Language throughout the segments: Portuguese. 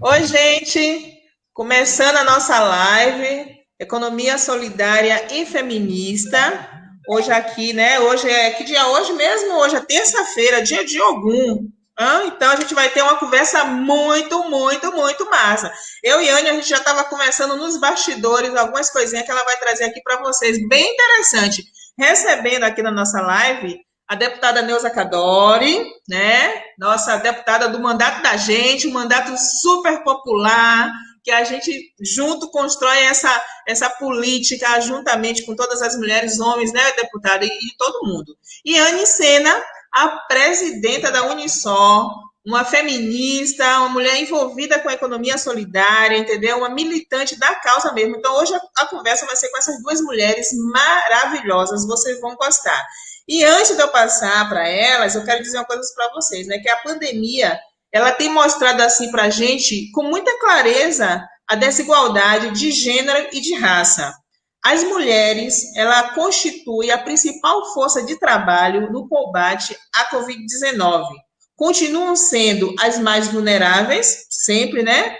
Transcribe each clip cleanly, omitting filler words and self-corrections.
Oi, gente! Começando a nossa live, Economia Solidária e Feminista. Hoje aqui, né? Hoje é que dia é hoje mesmo? Hoje é terça-feira, dia de Ogum. Então a gente vai ter uma conversa muito massa. Eu e Anne, a gente já estava conversando nos bastidores, algumas coisinhas que ela vai trazer aqui para vocês, bem interessante. Recebendo aqui na nossa live a deputada Neuza Cadori, né? Nossa deputada do mandato da gente, um mandato super popular, que a gente junto constrói essa política juntamente com todas as mulheres, homens, né, deputada, e todo mundo. E Anne Sena, a presidenta da Unisol, uma feminista, uma mulher envolvida com a economia solidária, entendeu? Uma militante da causa mesmo. Então, hoje a conversa vai ser com essas duas mulheres maravilhosas, vocês vão gostar. E antes de eu passar para elas, eu quero dizer uma coisa para vocês, né? Que a pandemia, ela tem mostrado assim para a gente, com muita clareza, a desigualdade de gênero e de raça. As mulheres, ela constitui a principal força de trabalho no combate à Covid-19. Continuam sendo as mais vulneráveis, sempre, né?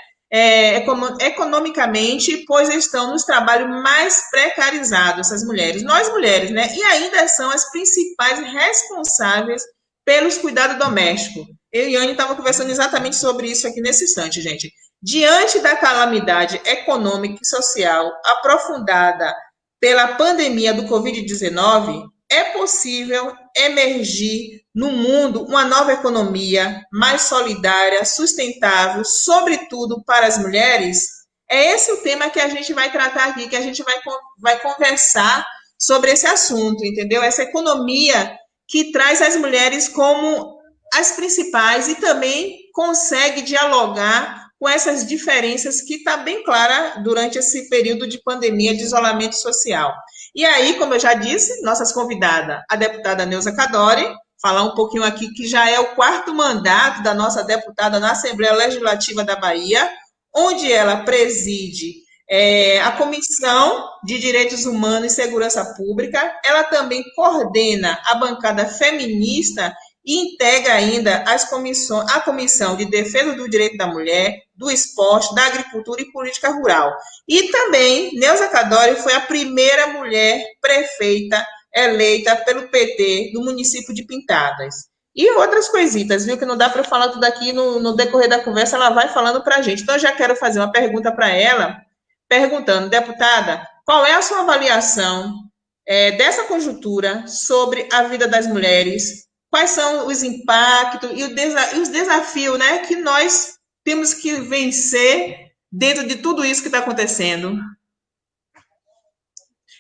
Economicamente, pois estão nos trabalhos mais precarizados, essas mulheres. Nós mulheres, né? E ainda são as principais responsáveis pelos cuidados domésticos. Eu e Anne estavam conversando exatamente sobre isso aqui nesse instante, gente. Diante da calamidade econômica e social aprofundada pela pandemia do Covid-19, é possível emergir no mundo uma nova economia mais solidária, sustentável, sobretudo para as mulheres? É esse o tema que a gente vai tratar aqui, que a gente vai conversar sobre esse assunto, entendeu? Essa economia que traz as mulheres como as principais e também consegue dialogar com essas diferenças que está bem clara durante esse período de pandemia, de isolamento social. E aí, como eu já disse, nossas convidadas, a deputada Neuza Cadori, falar um pouquinho aqui que já é o quarto mandato da nossa deputada na Assembleia Legislativa da Bahia, onde ela preside a Comissão de Direitos Humanos e Segurança Pública. Ela também coordena a bancada feminista e integra ainda a Comissão de Defesa do Direito da Mulher, do Esporte, da Agricultura e Política Rural. E também, Neuza Cadori foi a primeira mulher prefeita eleita pelo PT do município de Pintadas. E outras coisitas, viu, que não dá para falar tudo aqui no decorrer da conversa, ela vai falando para a gente. Então, eu já quero fazer uma pergunta para ela, perguntando, deputada, qual é a sua avaliação dessa conjuntura sobre a vida das mulheres? Quais são os impactos e os desafios, né, que nós temos que vencer dentro de tudo isso que está acontecendo?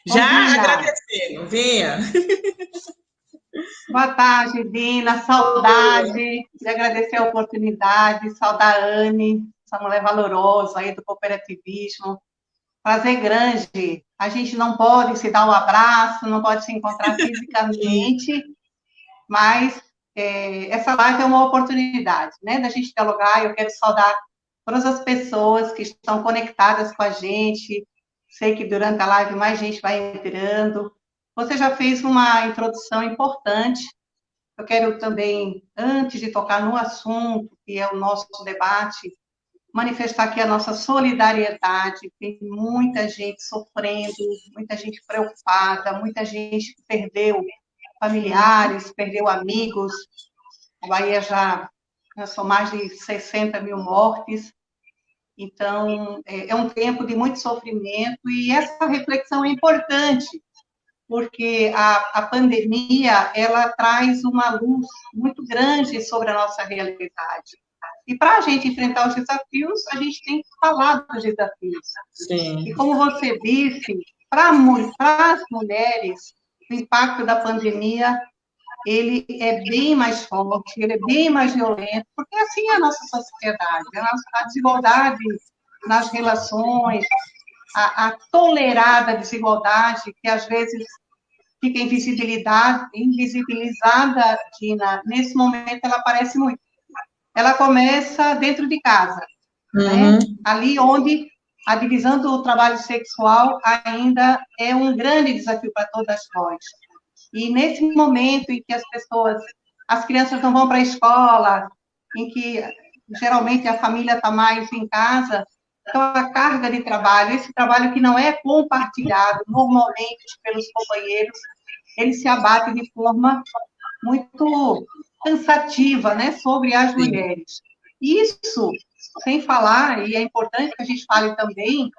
Bom Já dia, agradecendo, vinha. boa tarde, Dina. Saudade de agradecer a oportunidade, saudar a Anne, essa mulher valorosa aí do cooperativismo. Prazer grande. A gente não pode se dar um abraço, não pode se encontrar fisicamente, mas essa live é uma oportunidade, né, da gente dialogar. Eu quero saudar todas as pessoas que estão conectadas com a gente. Sei que durante a live mais gente vai entrando. Você já fez uma introdução importante. Eu quero também, antes de tocar no assunto, que é o nosso debate, manifestar aqui a nossa solidariedade. Tem muita gente sofrendo, muita gente preocupada, muita gente que perdeu familiares, perdeu amigos. A Bahia já são mais de 60 mil mortes. Então, é um tempo de muito sofrimento e essa reflexão é importante, porque a pandemia, ela traz uma luz muito grande sobre a nossa realidade. E para a gente enfrentar os desafios, a gente tem que falar dos desafios. Sim. E como você disse, para as mulheres, o impacto da pandemia, ele é bem mais forte, ele é bem mais violento, porque assim é a nossa sociedade, a desigualdade nas relações, a tolerada desigualdade, que às vezes fica invisibilizada, Dina, nesse momento ela aparece muito. Ela começa dentro de casa, né? Ali onde a divisão do trabalho sexual ainda é um grande desafio para todas nós. E nesse momento em que as crianças não vão para a escola, em que geralmente a família está mais em casa, então a carga de trabalho, esse trabalho que não é compartilhado normalmente pelos companheiros, ele se abate de forma muito cansativa, né, sobre as mulheres. Isso, sem falar, e é importante que a gente fale também,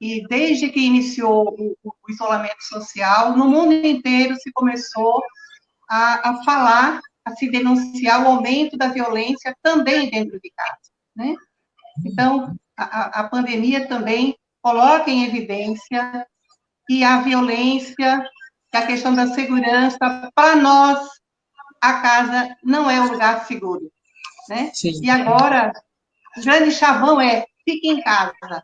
e desde que iniciou o isolamento social, no mundo inteiro se começou a falar, a se denunciar o aumento da violência também dentro de casa, né? Então, a pandemia também coloca em evidência que a violência, que a questão da segurança, para nós, a casa não é um lugar seguro, né? Sim. E agora, o grande chavão é, fique em casa.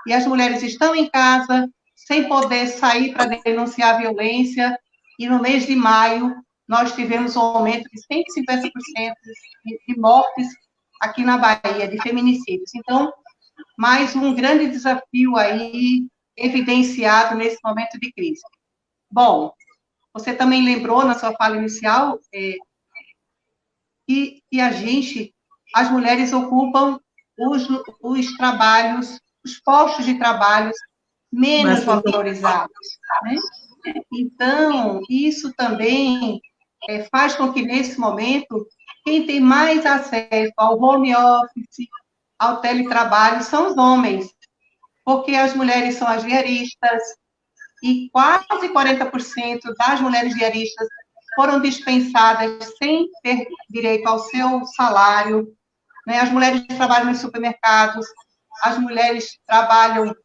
E as mulheres estão em casa, sem poder sair para denunciar a violência, e no mês de maio, nós tivemos um aumento de 150% de mortes aqui na Bahia, de feminicídios. Então, mais um grande desafio aí, evidenciado nesse momento de crise. Bom, você também lembrou na sua fala inicial que a gente, as mulheres ocupam os trabalhos, os postos de trabalho menos valorizados, né? Então, isso também faz com que, nesse momento, quem tem mais acesso ao home office, ao teletrabalho, são os homens, porque as mulheres são as diaristas, e quase 40% das mulheres diaristas foram dispensadas sem ter direito ao seu salário, né? As mulheres trabalham nos supermercados, as mulheres trabalham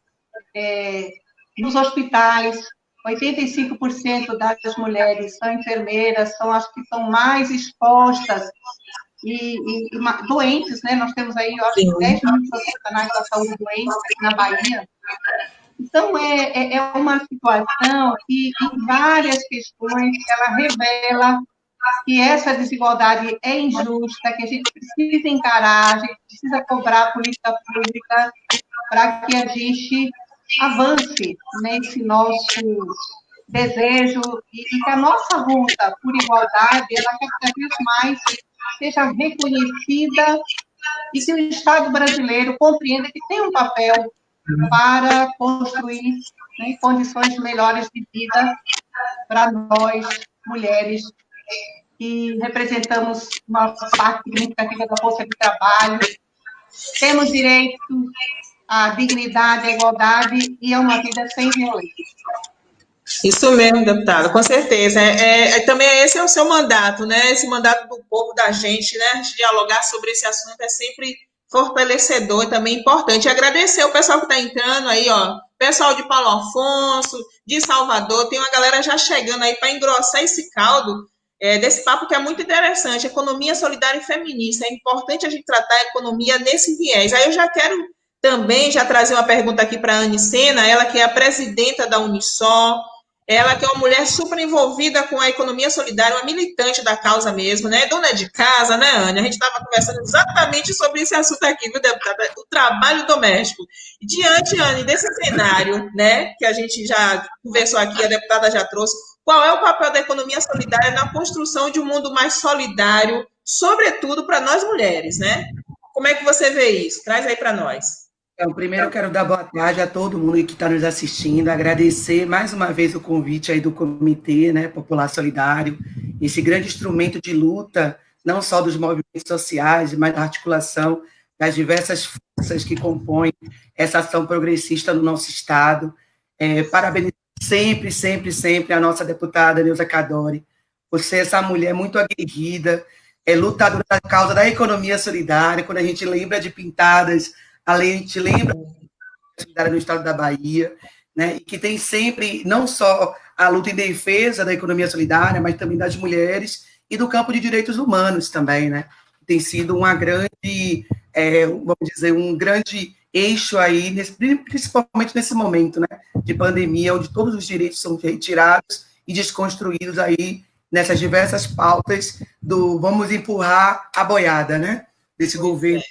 nos hospitais, 85% das mulheres são enfermeiras, são as que estão mais expostas e doentes, né? Nós temos aí, eu acho, 10 mil profissionais da saúde doentes aqui na Bahia. Então, é uma situação que, em várias questões, ela revela que essa desigualdade é injusta, que a gente precisa encarar, a gente precisa cobrar política pública para que a gente avance nesse nosso desejo e que a nossa luta por igualdade, ela cada vez mais seja reconhecida e que o Estado brasileiro compreenda que tem um papel para construir, né, condições melhores de vida para nós, mulheres, que representamos uma parte significativa da força de trabalho. Temos direito à dignidade, à igualdade e a uma vida sem violência. Isso mesmo, deputada, com certeza. Também esse é o seu mandato, né? Esse mandato do povo, da gente, né? A gente dialogar sobre esse assunto é sempre fortalecedor e também importante. Agradecer o pessoal que está entrando aí, ó. Pessoal de Paulo Afonso, de Salvador, tem uma galera já chegando aí para engrossar esse caldo desse papo que é muito interessante. Economia solidária e feminista. É importante a gente tratar a economia nesse viés. Aí eu já quero também já trazer uma pergunta aqui para a Anne Sena, ela que é a presidenta da Unisol. Ela que é uma mulher super envolvida com a economia solidária, uma militante da causa mesmo, né? Dona de casa, né, Anne? A gente estava conversando exatamente sobre esse assunto aqui, viu, deputada? O trabalho doméstico. Diante, Anne, desse cenário, né, que a gente já conversou aqui, a deputada já trouxe, qual é o papel da economia solidária na construção de um mundo mais solidário, sobretudo para nós mulheres, né? Como é que você vê isso? Traz aí para nós. Então, primeiro eu quero dar boa tarde a todo mundo que está nos assistindo, agradecer mais uma vez o convite aí do Comitê, né, Popular Solidário, esse grande instrumento de luta, não só dos movimentos sociais, mas da articulação das diversas forças que compõem essa ação progressista no nosso Estado. Parabenizar sempre a nossa deputada Neuza Cadore, por ser essa mulher muito aguerrida, lutadora da causa da economia solidária. Quando a gente lembra de pintadas, a gente lembra no estado da Bahia, né, e que tem sempre, não só a luta em defesa da economia solidária, mas também das mulheres e do campo de direitos humanos também, né, tem sido uma grande, vamos dizer, um grande eixo aí, principalmente nesse momento, né, de pandemia, onde todos os direitos são retirados e desconstruídos aí, nessas diversas pautas do vamos empurrar a boiada, né, desse governo.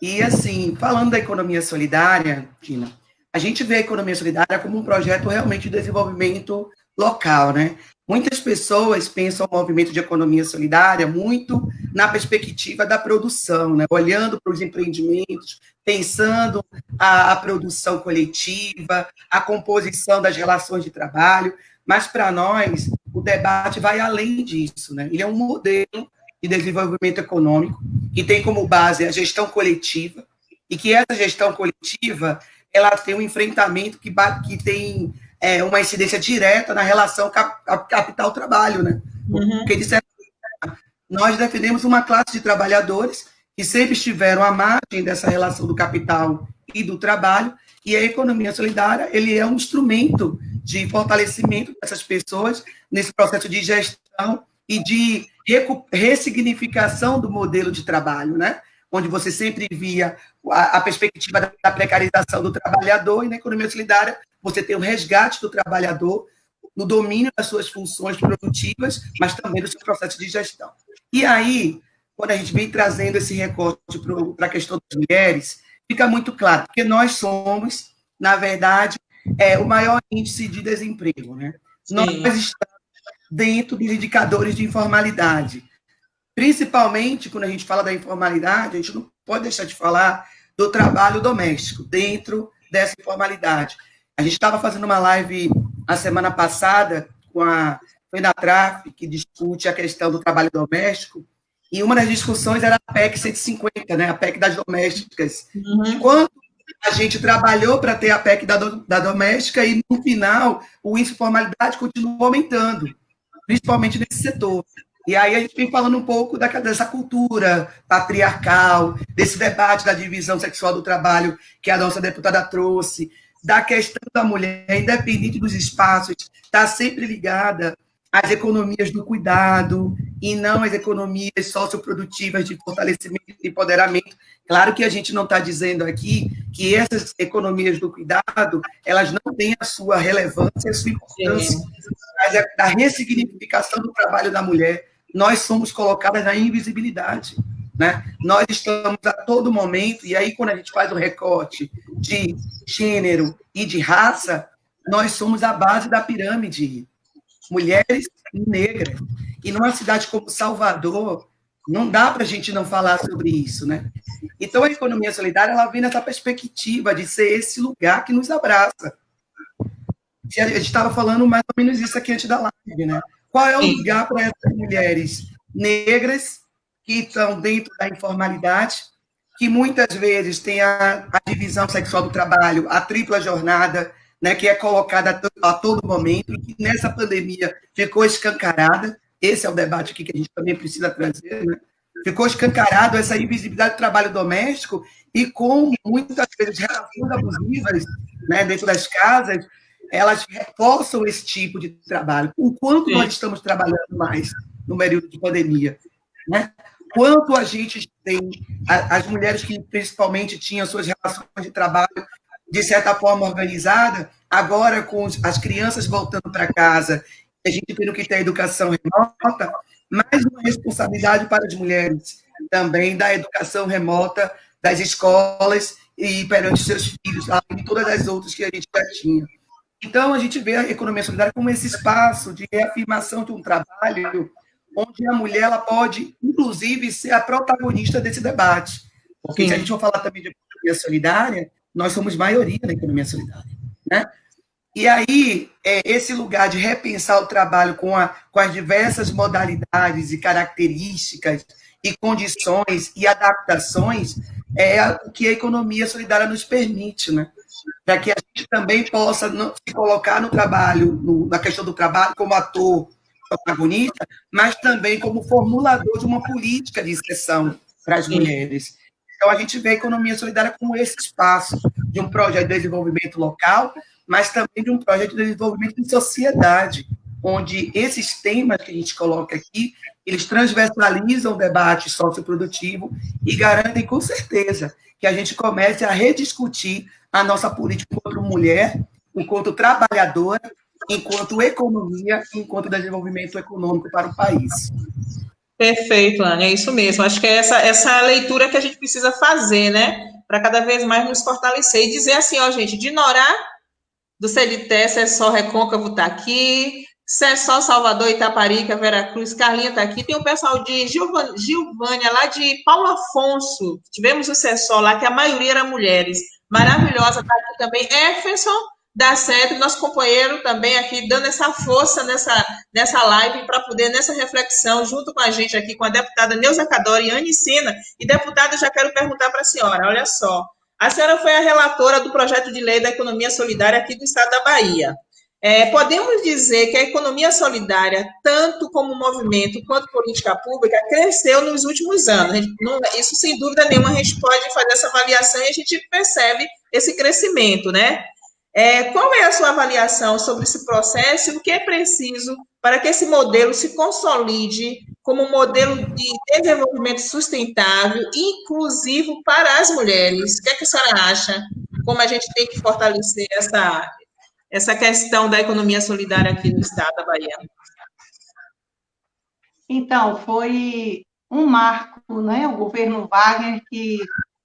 E, assim, falando da economia solidária, Tina, a gente vê a economia solidária como um projeto realmente de desenvolvimento local, né? Muitas pessoas pensam o movimento de economia solidária muito na perspectiva da produção, né? Olhando para os empreendimentos, pensando a produção coletiva, a composição das relações de trabalho, mas para nós o debate vai além disso, né? Ele é um modelo de desenvolvimento econômico que tem como base a gestão coletiva e que essa gestão coletiva ela tem um enfrentamento que tem uma incidência direta na relação capital-trabalho, né? Porque, de certa forma, nós defendemos uma classe de trabalhadores que sempre estiveram à margem dessa relação do capital e do trabalho, e a economia solidária, ele é um instrumento de fortalecimento dessas pessoas nesse processo de gestão e de ressignificação do modelo de trabalho, né? Onde você sempre via a perspectiva da precarização do trabalhador, e na economia solidária você tem o resgate do trabalhador no domínio das suas funções produtivas, mas também do seu processo de gestão. E aí, quando a gente vem trazendo esse recorte para a questão das mulheres, fica muito claro, porque nós somos, na verdade, o maior índice de desemprego, né? Sim. Nós estamos dentro dos indicadores de informalidade. Principalmente, quando a gente fala da informalidade, a gente não pode deixar de falar do trabalho doméstico, dentro dessa informalidade. A gente estava fazendo uma live a semana passada com a FENATRAF, que discute a questão do trabalho doméstico, e uma das discussões era a PEC 150, né, a PEC das domésticas. Quanto a gente trabalhou para ter a PEC da doméstica e, no final, o índice de informalidade continuou aumentando, principalmente nesse setor. E aí a gente vem falando um pouco dessa cultura patriarcal, desse debate da divisão sexual do trabalho que a nossa deputada trouxe, da questão da mulher, independente dos espaços, está sempre ligada às economias do cuidado e não às economias socioprodutivas de fortalecimento e empoderamento. Claro que a gente não está dizendo aqui que essas economias do cuidado, elas não têm a sua relevância, a sua importância, mas a ressignificação do trabalho da mulher, nós somos colocadas na invisibilidade, né? Nós estamos a todo momento, e aí quando a gente faz o recorte de gênero e de raça, nós somos a base da pirâmide, mulheres negras. E numa cidade como Salvador, não dá para a gente não falar sobre isso, né? Então, a economia solidária, ela vem nessa perspectiva de ser esse lugar que nos abraça. A gente estava falando mais ou menos isso aqui antes da live, né? Qual é o lugar para essas mulheres negras que estão dentro da informalidade, que muitas vezes tem a divisão sexual do trabalho, a tripla jornada, né, que é colocada a todo momento, e que nessa pandemia ficou escancarada. Esse é o debate aqui que a gente também precisa trazer, né? Ficou escancarado essa invisibilidade do trabalho doméstico e como muitas vezes relações abusivas, né, dentro das casas, elas reforçam esse tipo de trabalho. O quanto nós estamos trabalhando mais no período de pandemia, né? Quanto a gente tem, as mulheres que principalmente tinham suas relações de trabalho de certa forma organizada, agora com as crianças voltando para casa, a gente tendo que ter a educação remota, mais uma responsabilidade para as mulheres também da educação remota, das escolas e perante seus filhos, além de todas as outras que a gente já tinha. Então, a gente vê a economia solidária como esse espaço de reafirmação de um trabalho onde a mulher ela pode, inclusive, ser a protagonista desse debate. Porque se a gente for falar também de economia solidária, nós somos maioria na economia solidária, né? E aí, esse lugar de repensar o trabalho com as diversas modalidades e características e condições e adaptações é o que a economia solidária nos permite, né? Para que a gente também possa se colocar no trabalho, na questão do trabalho, como ator protagonista, mas também como formulador de uma política de inserção para as mulheres. Então, a gente vê a economia solidária como esse espaço de um projeto de desenvolvimento local, mas também de um projeto de desenvolvimento de sociedade, onde esses temas que a gente coloca aqui, eles transversalizam o debate socioprodutivo e garantem, com certeza, que a gente comece a rediscutir a nossa política enquanto mulher, enquanto trabalhadora, enquanto economia, enquanto desenvolvimento econômico para o país. Perfeito, Anne, é isso mesmo. Acho que é essa leitura que a gente precisa fazer, né? Para cada vez mais nos fortalecer e dizer assim, ó, gente, de Norá, do CELITES é só Recôncavo tá aqui, Sessó, Salvador, Itaparica, Veracruz, Carlinha está aqui. Tem o pessoal de Gilvânia, lá de Paulo Afonso. Tivemos o Sessó lá, que a maioria eram mulheres. Maravilhosa, está aqui também. Efferson da Centro, nosso companheiro também aqui, dando essa força nessa live para poder, nessa reflexão, junto com a gente aqui, com a deputada Neuza Cadore e Anne Sena. E, deputada, eu já quero perguntar para a senhora, olha só. A senhora foi a relatora do projeto de lei da economia solidária aqui do estado da Bahia. Podemos dizer que a economia solidária, tanto como movimento quanto política pública, cresceu nos últimos anos. Isso, sem dúvida nenhuma, a gente pode fazer essa avaliação e a gente percebe esse crescimento, né? Qual é a sua avaliação sobre esse processo e o que é preciso para que esse modelo se consolide como um modelo de desenvolvimento sustentável e inclusivo para as mulheres? O que é que a senhora acha? Como a gente tem que fortalecer essa questão da economia solidária aqui no estado da Bahia? Então, foi um marco, né? O governo Wagner que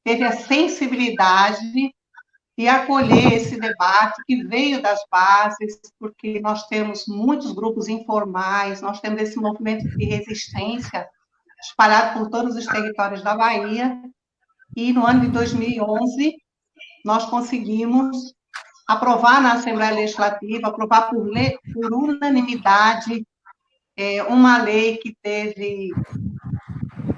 teve a sensibilidade de acolher esse debate que veio das bases, porque nós temos muitos grupos informais, nós temos esse movimento de resistência espalhado por todos os territórios da Bahia, e no ano de 2011 nós conseguimos aprovar na Assembleia Legislativa, aprovar por unanimidade, uma lei que teve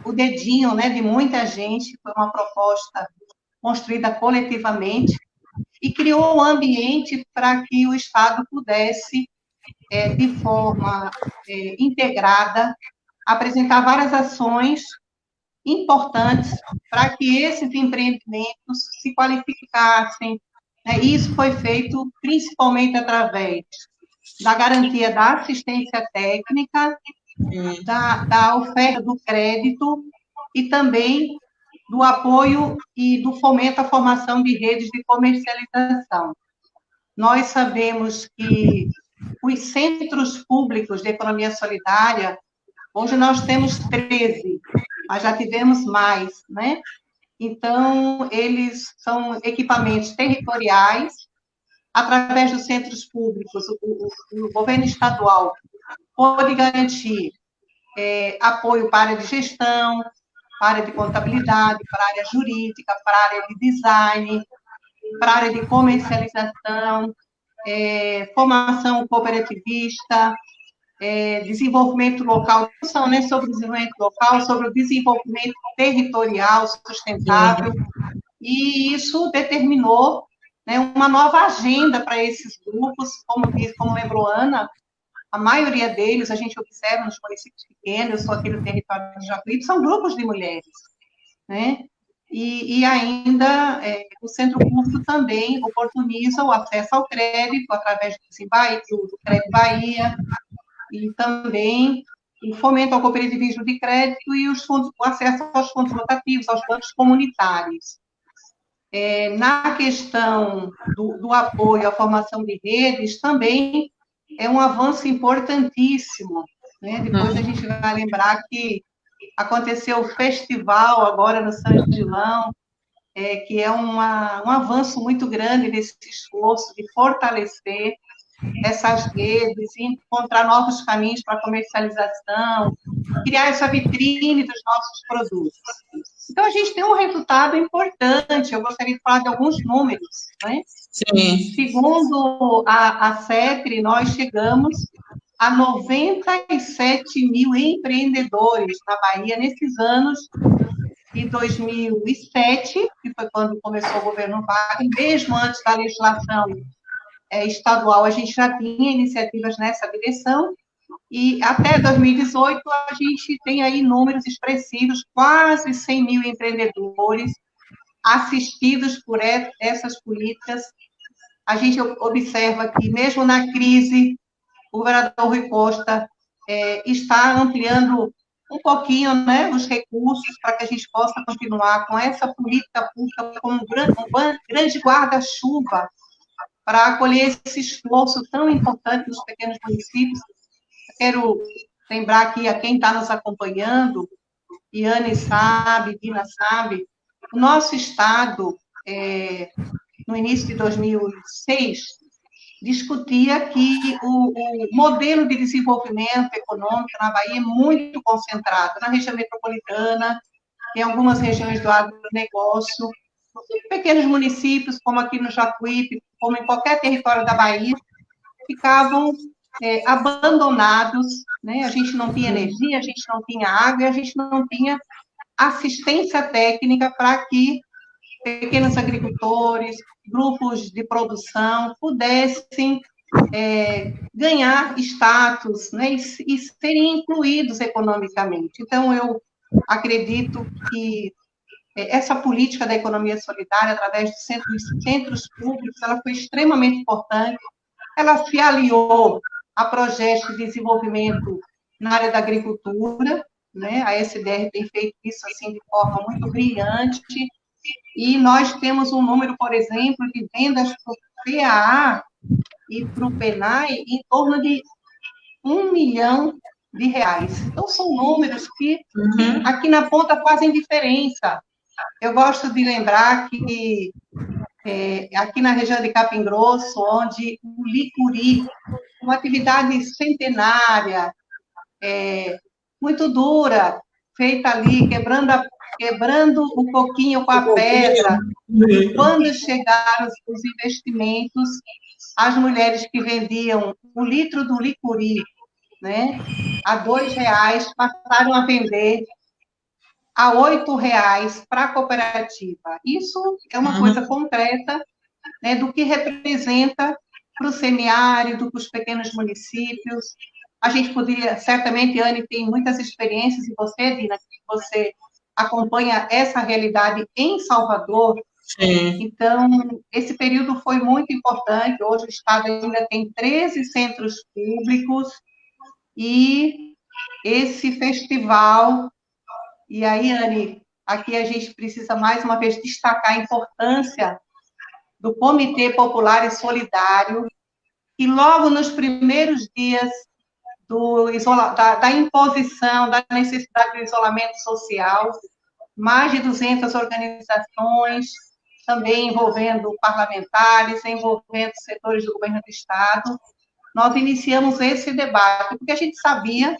o dedinho, né, de muita gente, foi uma proposta construída coletivamente, e criou um ambiente para que o Estado pudesse, de forma integrada, apresentar várias ações importantes para que esses empreendimentos se qualificassem. Isso foi feito principalmente através da garantia da assistência técnica, da oferta do crédito e também do apoio e do fomento à formação de redes de comercialização. Nós sabemos que os centros públicos de economia solidária, hoje nós temos 13, mas já tivemos mais, né? Então, eles são equipamentos territoriais, através dos centros públicos, o governo estadual pode garantir apoio para a área de gestão, para a área de contabilidade, para a área jurídica, para a área de design, para a área de comercialização, formação cooperativista, desenvolvimento local, não né, sobre o desenvolvimento local, sobre o desenvolvimento territorial sustentável, e isso determinou, né, uma nova agenda para esses grupos, como lembrou Ana, a maioria deles, a gente observa nos municípios pequenos, eu sou aqui no território de Jacuípe, são grupos de mulheres, né? E ainda o centro público também oportuniza o acesso ao crédito através do Crédito Bahia, e também o fomento ao cooperativismo de crédito e o acesso aos fundos rotativos, aos bancos comunitários. Na questão do apoio à formação de redes, também é um avanço importantíssimo, né? Depois a gente vai lembrar que aconteceu o festival agora no São João, que é um avanço muito grande nesse esforço de fortalecer essas redes, encontrar novos caminhos para comercialização, criar essa vitrine dos nossos produtos. Então, a gente tem um resultado importante, eu gostaria de falar de alguns números, né? Sim. Segundo a CETRI, nós chegamos a 97 mil empreendedores na Bahia nesses anos de 2007, que foi quando começou o governo Wagner, mesmo antes da legislação estadual, a gente já tinha iniciativas nessa direção, e até 2018 a gente tem aí números expressivos, quase 100 mil empreendedores assistidos por essas políticas. A gente observa que, mesmo na crise, o governador Rui Costa está ampliando um pouquinho, né, os recursos para que a gente possa continuar com essa política pública como um grande guarda-chuva para acolher esse esforço tão importante nos pequenos municípios. Quero lembrar aqui a quem está nos acompanhando, Iane sabe, Dina sabe, o nosso estado, no início de 2006, discutia que o modelo de desenvolvimento econômico na Bahia é muito concentrado na região metropolitana, em algumas regiões do agronegócio, em pequenos municípios, como aqui no Jacuípe, como em qualquer território da Bahia, ficavam abandonados, né? A gente não tinha energia, a gente não tinha água, e a gente não tinha assistência técnica para que pequenos agricultores, grupos de produção pudessem ganhar status, né, e serem incluídos economicamente. Então, eu acredito que essa política da economia solidária, através dos centros públicos, ela foi extremamente importante. Ela se aliou a projetos de desenvolvimento na área da agricultura, né? A SDR tem feito isso assim de forma muito brilhante, e nós temos um número, por exemplo, de vendas para o PAA e para o PENAI em torno de R$ 1 milhão. Então, são números que aqui na ponta fazem diferença. Eu gosto de lembrar que aqui na região de Capim Grosso, onde o licuri, uma atividade centenária, muito dura, feita ali, quebrando um pouquinho com a pedra, e quando chegaram os investimentos, as mulheres que vendiam o litro do licuri, né, a R$ 2, passaram a vender a R$ 8 para a cooperativa. Isso é uma coisa concreta, né, do que representa para o semiárido, para os pequenos municípios. A gente poderia, certamente, Anne tem muitas experiências, e você, Dina, que você acompanha essa realidade em Salvador. Sim. Então, esse período foi muito importante. Hoje o Estado ainda tem 13 centros públicos, e esse festival... E aí, Anne, aqui a gente precisa, mais uma vez, destacar a importância do Comitê Popular e Solidário, que logo nos primeiros dias da imposição, da necessidade do isolamento social, mais de 200 organizações, também envolvendo parlamentares, envolvendo setores do governo do Estado, nós iniciamos esse debate, porque a gente sabia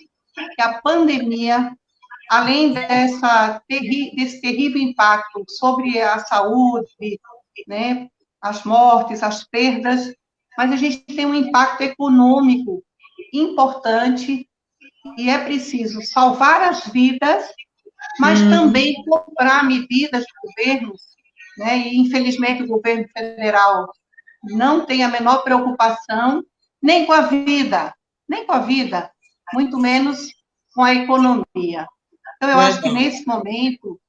que a pandemia, além desse terrível impacto sobre a saúde, né, as mortes, as perdas, mas a gente tem um impacto econômico importante, e é preciso salvar as vidas, mas também cobrar medidas do governo, né, e infelizmente o governo federal não tem a menor preocupação nem com a vida, muito menos com a economia. Então, eu acho que, nesse momento,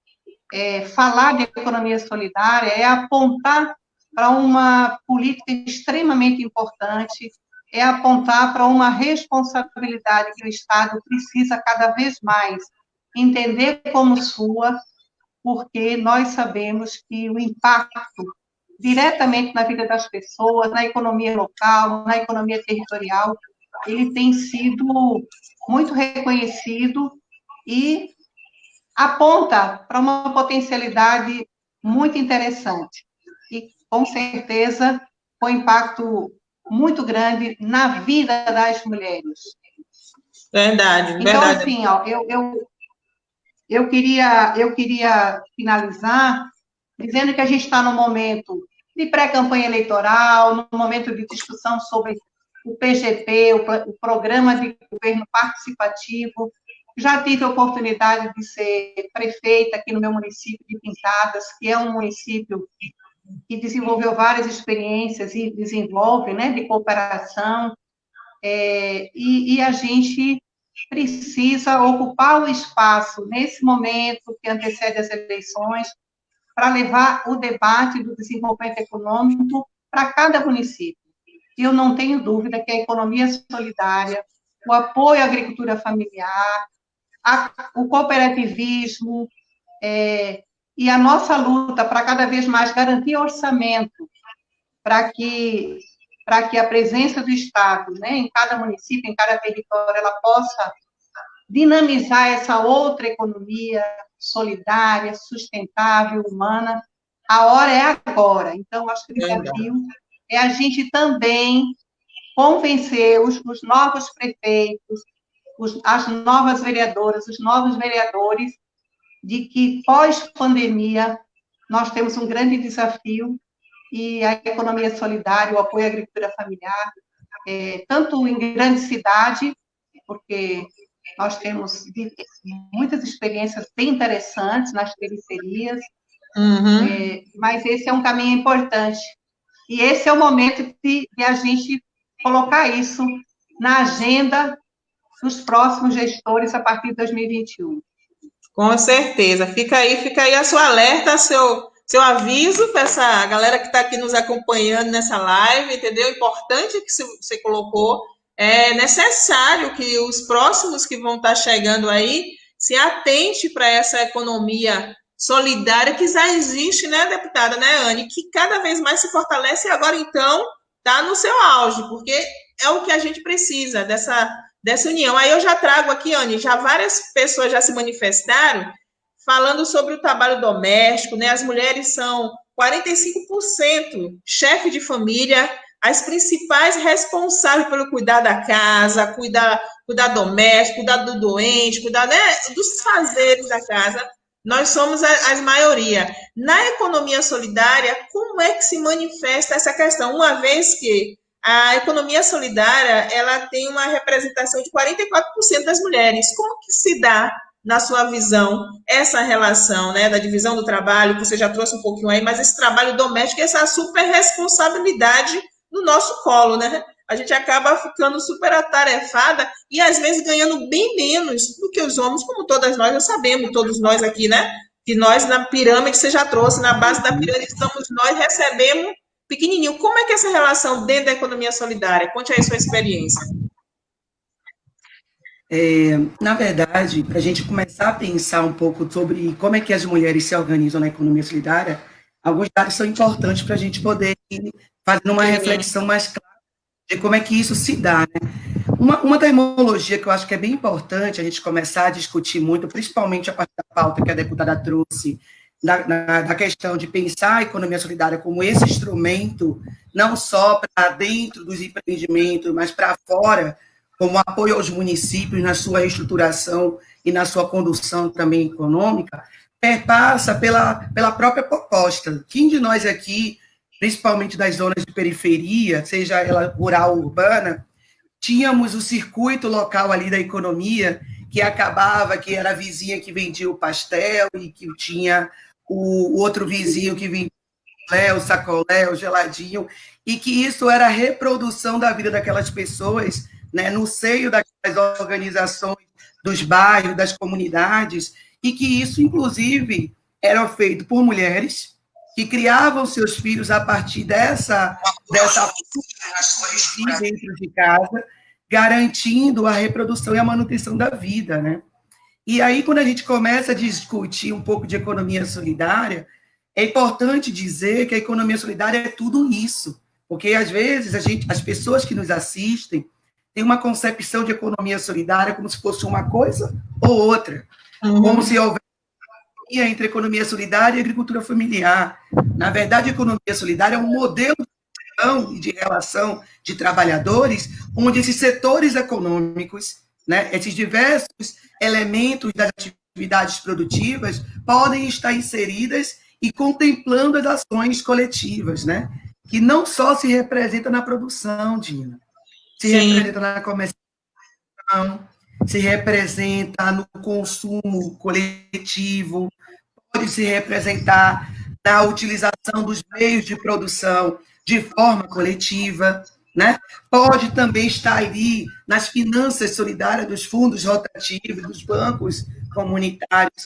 falar de economia solidária é apontar para uma política extremamente importante, é apontar para uma responsabilidade que o Estado precisa cada vez mais entender como sua, porque nós sabemos que o impacto diretamente na vida das pessoas, na economia local, na economia territorial, ele tem sido muito reconhecido e aponta para uma potencialidade muito interessante. E, com certeza, com impacto muito grande na vida das mulheres. Verdade, então, verdade. Assim, ó, eu queria finalizar dizendo que a gente está no momento de pré-campanha eleitoral, no momento de discussão sobre o PGP, o Programa de Governo Participativo. Já tive a oportunidade de ser prefeita aqui no meu município de Pintadas, que é um município que desenvolveu várias experiências e desenvolve, né, de cooperação, e a gente precisa ocupar o espaço nesse momento que antecede as eleições para levar o debate do desenvolvimento econômico para cada município. E eu não tenho dúvida que a economia solidária, o apoio à agricultura familiar, o cooperativismo, e a nossa luta para cada vez mais garantir orçamento para que a presença do Estado, né, em cada município, em cada território, ela possa dinamizar essa outra economia solidária, sustentável, humana. A hora é agora. Então, acho que o desafio é a gente também convencer os novos prefeitos, as novas vereadoras, os novos vereadores, de que pós-pandemia nós temos um grande desafio e a economia solidária, o apoio à agricultura familiar, tanto em grande cidade, porque nós temos muitas experiências bem interessantes nas periferias, mas esse é um caminho importante. E esse é o momento de a gente colocar isso na agenda dos próximos gestores a partir de 2021. Com certeza. Fica aí a sua alerta, seu aviso para essa galera que está aqui nos acompanhando nessa live, entendeu? Importante que você colocou. É necessário que os próximos que vão estar chegando aí se atente para essa economia solidária que já existe, né, deputada, né, Anne? Que cada vez mais se fortalece e agora, então, está no seu auge, porque é o que a gente precisa, dessa união. Aí eu já trago aqui, Anne, já várias pessoas já se manifestaram falando sobre o trabalho doméstico, né? As mulheres são 45% chefe de família, as principais responsáveis pelo cuidar da casa, cuidar doméstico, cuidar do doente, cuidar, né, dos fazeres da casa. Nós somos as maioria. Na economia solidária, como é que se manifesta essa questão? Uma vez que a economia solidária ela tem uma representação de 44% das mulheres. Como que se dá, na sua visão, essa relação, né, da divisão do trabalho, que você já trouxe um pouquinho aí, mas esse trabalho doméstico, essa super responsabilidade no nosso colo, né? A gente acaba ficando super atarefada e às vezes ganhando bem menos do que os homens, como todas nós já sabemos, todos nós aqui, né? Que nós na pirâmide, você já trouxe, na base da pirâmide estamos nós, recebemos pequenininho. Como é que é essa relação dentro da economia solidária? Conte aí sua experiência. Na verdade, para a gente começar a pensar um pouco sobre como é que as mulheres se organizam na economia solidária, alguns dados são importantes para a gente poder ir fazendo uma reflexão mais clara de como é que isso se dá, né? Uma terminologia que eu acho que é bem importante a gente começar a discutir muito, principalmente a partir da pauta que a deputada trouxe, da questão de pensar a economia solidária como esse instrumento, não só para dentro dos empreendimentos, mas para fora, como apoio aos municípios na sua estruturação e na sua condução também econômica, perpassa pela própria proposta. Quem de nós aqui, principalmente das zonas de periferia, seja ela rural ou urbana, tínhamos o circuito local ali da economia, que acabava, que era a vizinha que vendia o pastel e que tinha o outro vizinho que vendia o sacolé, o geladinho, e que isso era a reprodução da vida daquelas pessoas, né, no seio daquelas organizações dos bairros, das comunidades, e que isso, inclusive, era feito por mulheres que criavam seus filhos a partir dessa dentro de casa, garantindo a reprodução e a manutenção da vida, né? E aí, quando a gente começa a discutir um pouco de economia solidária, é importante dizer que a economia solidária é tudo isso, porque, às vezes, as pessoas que nos assistem têm uma concepção de economia solidária como se fosse uma coisa ou outra, como se houvesse entre economia solidária e agricultura familiar. Na verdade, a economia solidária é um modelo e de relação de trabalhadores, onde esses setores econômicos, né, esses diversos elementos das atividades produtivas podem estar inseridas e contemplando as ações coletivas, né, que não só se representa na produção, Dina, se representa na comercialização, se representa no consumo coletivo, pode se representar na utilização dos meios de produção de forma coletiva, né? Pode também estar ali nas finanças solidárias dos fundos rotativos, dos bancos comunitários.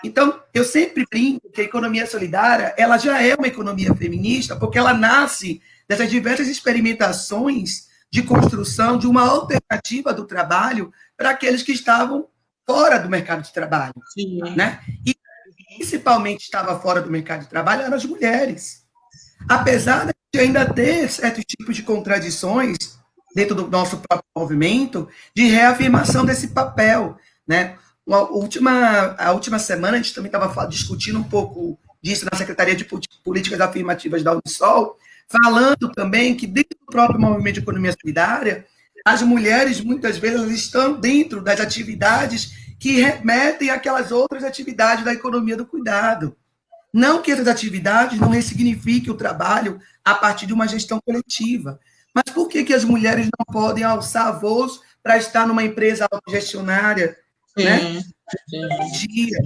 Então, eu sempre brinco que a economia solidária, ela já é uma economia feminista, porque ela nasce dessas diversas experimentações de construção de uma alternativa do trabalho para aqueles que estavam fora do mercado de trabalho, né? E principalmente estava fora do mercado de trabalho eram as mulheres. Apesar de ainda ter certos tipos de contradições dentro do nosso próprio movimento, de reafirmação desse papel, né? A última semana, a gente também estava discutindo um pouco disso na Secretaria de Políticas Afirmativas da Unisol, falando também que dentro do próprio movimento de economia solidária, as mulheres, muitas vezes, elas estão dentro das atividades que remetem àquelas outras atividades da economia do cuidado. Não que essas atividades não ressignifiquem o trabalho a partir de uma gestão coletiva, mas por que as mulheres não podem alçar voos para estar numa empresa autogestionária, né? Dia.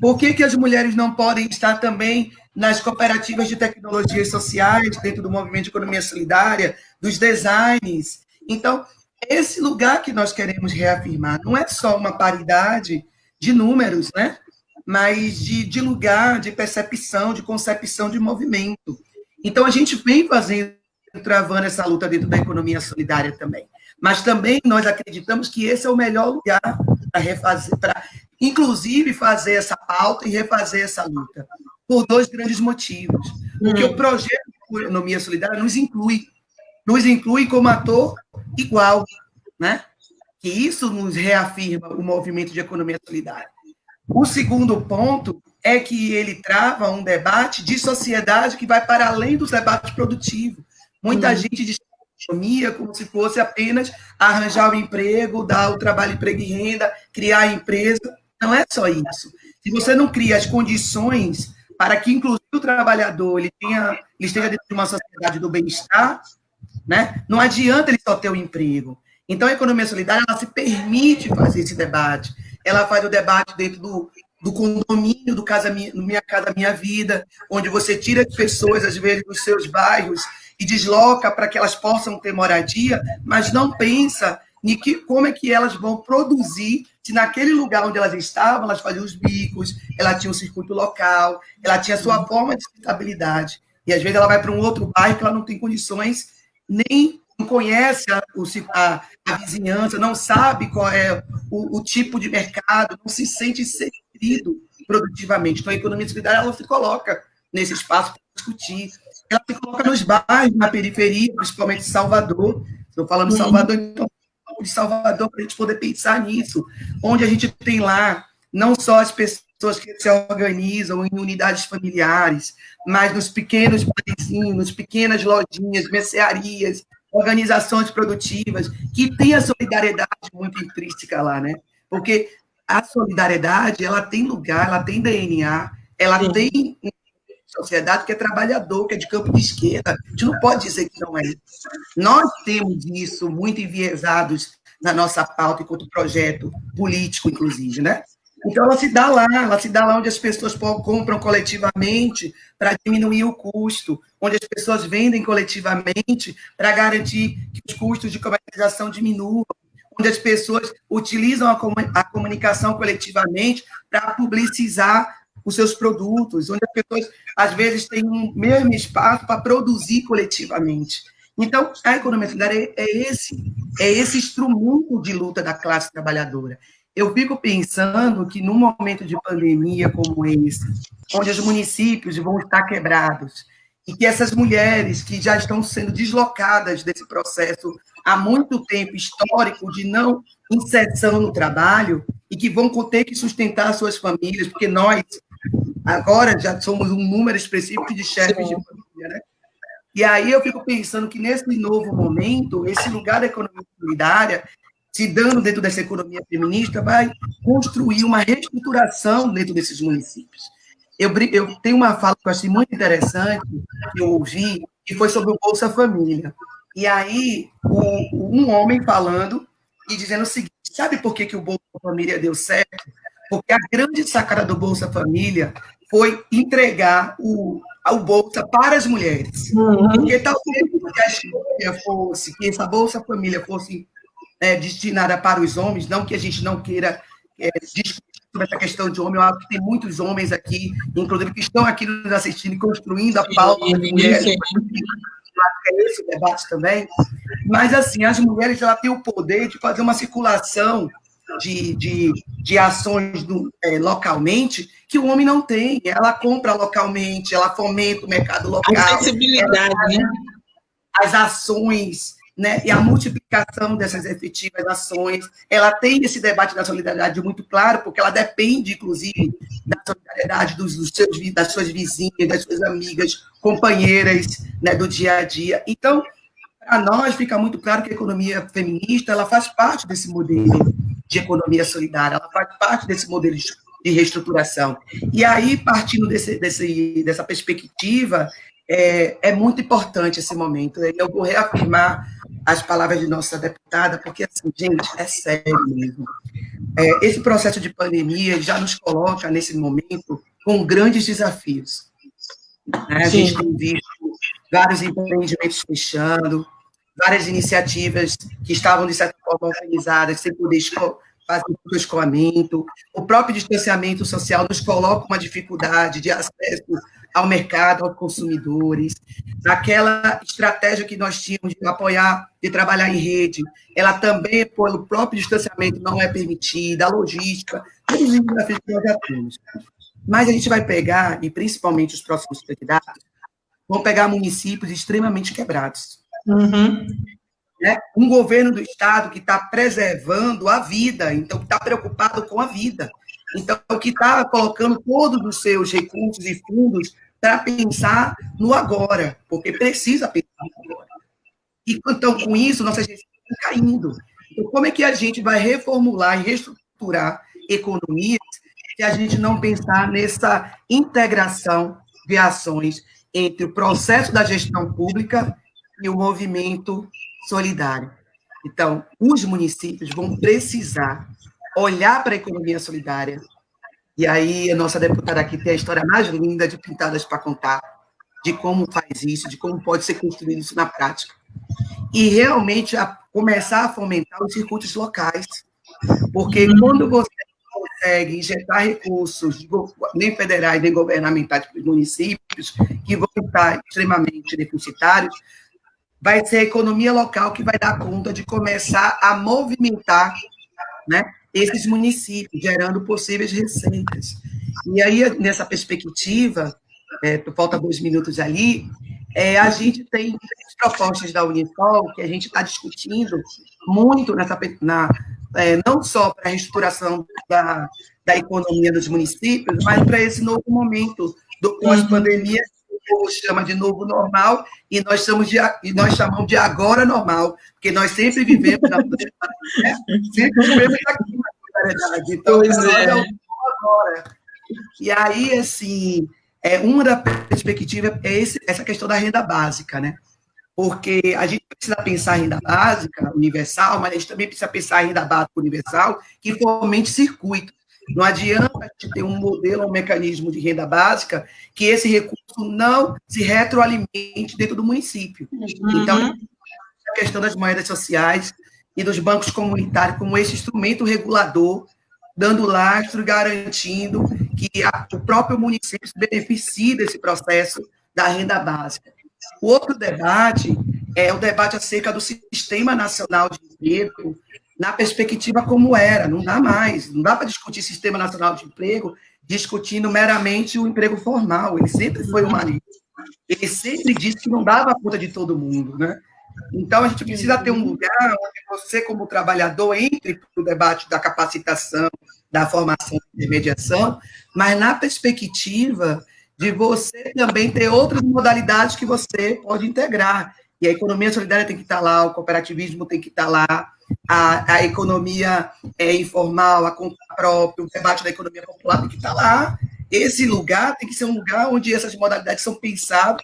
Por que as mulheres não podem estar também nas cooperativas de tecnologias sociais, dentro do movimento de economia solidária, dos designs? Então, esse lugar que nós queremos reafirmar não é só uma paridade de números, né? Mas de lugar, de percepção, de concepção de movimento. Então, a gente vem travando essa luta dentro da economia solidária também. Mas também nós acreditamos que esse é o melhor lugar para refazer, para, inclusive, fazer essa pauta e refazer essa luta, por dois grandes motivos. Porque o projeto de economia solidária nos inclui como ator igual, né? Que isso nos reafirma o movimento de economia solidária. O segundo ponto é que ele trava um debate de sociedade que vai para além dos debates produtivos. Muita gente diz economia como se fosse apenas arranjar o emprego, dar o trabalho, emprego e renda, criar a empresa. Não é só isso. Se você não cria as condições para que, inclusive, o trabalhador ele esteja dentro de uma sociedade do bem-estar, né? Não adianta ele só ter o emprego. Então, a economia solidária ela se permite fazer esse debate. Ela faz o debate dentro do condomínio, do Minha Casa Minha Vida, onde você tira as pessoas, às vezes, dos seus bairros e desloca para que elas possam ter moradia, mas não pensa em como é que elas vão produzir, se naquele lugar onde elas estavam, elas faziam os bicos, ela tinha um circuito local, ela tinha a sua forma de sustentabilidade. E, às vezes, ela vai para um outro bairro que ela não tem condições, nem não conhece a vizinhança, não sabe qual é o tipo de mercado, não se sente inserido produtivamente. Então, a economia solidária ela se coloca nesse espaço para discutir. Ela se coloca nos bairros, na periferia, principalmente em Salvador. Estou falando de Salvador, então, de Salvador, para a gente poder pensar nisso. Onde a gente tem lá, não só as pessoas que se organizam em unidades familiares, mas nos pequenos parizinhos, nas pequenas lojinhas, mercearias, organizações produtivas, que tem a solidariedade muito intrínseca lá, né? Porque a solidariedade, ela tem lugar, ela tem DNA, ela tem sociedade que é trabalhador, que é de campo de esquerda. A gente não pode dizer que não é isso. Nós temos isso muito enviesados na nossa pauta enquanto projeto político, inclusive, né? Então, ela se dá lá onde as pessoas compram coletivamente para diminuir o custo, onde as pessoas vendem coletivamente para garantir que os custos de comercialização diminuam, onde as pessoas utilizam a comunicação coletivamente para publicizar os seus produtos, onde as pessoas, às vezes, têm um mesmo espaço para produzir coletivamente. Então, a economia solidária é esse instrumento de luta da classe trabalhadora. Eu fico pensando que, num momento de pandemia como esse, onde os municípios vão estar quebrados, e que essas mulheres que já estão sendo deslocadas desse processo há muito tempo histórico de não inserção no trabalho, e que vão ter que sustentar suas famílias, porque nós, agora, já somos um número específico de chefes de família, né? E aí eu fico pensando que, nesse novo momento, esse lugar da economia solidária, se dando dentro dessa economia feminista, vai construir uma reestruturação dentro desses municípios. Eu tenho uma fala que eu achei muito interessante, que eu ouvi, que foi sobre o Bolsa Família. E aí, um homem falando e dizendo o seguinte: sabe por que o Bolsa Família deu certo? Porque a grande sacada do Bolsa Família foi entregar o Bolsa para as mulheres. Porque talvez a escolha fosse que essa Bolsa Família fosse destinada para os homens, não que a gente não queira discutir sobre essa questão de homem, eu acho que tem muitos homens aqui, inclusive, que estão aqui nos assistindo e construindo a pauta das mulheres. É esse o debate também. Mas, assim, as mulheres ela têm o poder de fazer uma circulação de ações localmente que o homem não tem. Ela compra localmente, ela fomenta o mercado local. A sensibilidade, né? As ações né, e a multiplicação dessas efetivas ações, ela tem esse debate da solidariedade muito claro, porque ela depende, inclusive, da solidariedade das suas vizinhas, das suas amigas, companheiras, né, do dia a dia. Então, para nós, fica muito claro que a economia feminista ela faz parte desse modelo de economia solidária, ela faz parte desse modelo de reestruturação. E aí, partindo dessa perspectiva, é muito importante esse momento. Eu vou reafirmar as palavras de nossa deputada, porque, assim, gente, é sério mesmo. Esse processo de pandemia já nos coloca, nesse momento, com grandes desafios. Né? A gente tem visto vários empreendimentos fechando, várias iniciativas que estavam, de certa forma, organizadas, sem poder fazer o escoamento. O próprio distanciamento social nos coloca uma dificuldade de acesso ao mercado, aos consumidores. Aquela estratégia que nós tínhamos de apoiar, de trabalhar em rede, ela também, pelo próprio distanciamento, não é permitida, a logística, todos os desafios que nós já temos. Mas a gente vai pegar, e principalmente os próximos candidatos, vão pegar municípios extremamente quebrados. Né? Um governo do Estado que está preservando a vida, então que está preocupado com a vida, então que está colocando todos os seus recursos e fundos para pensar no agora, porque precisa pensar no agora. E então, com isso, nossa gestão está caindo. Então, como é que a gente vai reformular e reestruturar economias se a gente não pensar nessa integração de ações entre o processo da gestão pública e o movimento solidário? Então, os municípios vão precisar olhar para a economia solidária, e aí a nossa deputada aqui tem a história mais linda de Pintadas para contar, de como faz isso, de como pode ser construído isso na prática, e realmente começar a fomentar os circuitos locais, porque quando você consegue injetar recursos, nem federais, nem governamentais para os municípios, que vão estar extremamente deficitários, vai ser a economia local que vai dar conta de começar a movimentar, né, esses municípios, gerando possíveis receitas. E aí, nessa perspectiva, falta 2 minutos ali, a gente tem 3 propostas da Unisol que a gente está discutindo muito não só para a reestruturação da economia dos municípios, mas para esse novo momento do pós-pandemia, que o povo chama de novo normal, e nós chamamos de agora normal, porque nós sempre vivemos na pandemia, né? Sempre vivemos aqui, na verdade. Então, agora é o agora. E aí, assim, uma da perspectiva é essa questão da renda básica, né? Porque a gente precisa pensar em renda básica universal, mas a gente também precisa pensar em renda básica universal que fomente circuito. Não adianta a gente ter um modelo, um mecanismo de renda básica que esse recurso não se retroalimente dentro do município. Então, a questão das moedas sociais e dos bancos comunitários como esse instrumento regulador, dando lastro, garantindo que o próprio município se beneficie desse processo da renda básica. O outro debate é o debate acerca do Sistema Nacional de Emprego, na perspectiva como era, não dá mais, não dá para discutir Sistema Nacional de Emprego discutindo meramente o emprego formal, ele sempre foi humanista, ele sempre disse que não dava conta de todo mundo, né? Então, a gente precisa ter um lugar onde você, como trabalhador, entre para o debate da capacitação, da formação e intermediação, mas na perspectiva de você também ter outras modalidades que você pode integrar. E a economia solidária tem que estar lá, o cooperativismo tem que estar lá, a economia informal, a conta própria, o debate da economia popular tem que estar lá. Esse lugar tem que ser um lugar onde essas modalidades são pensadas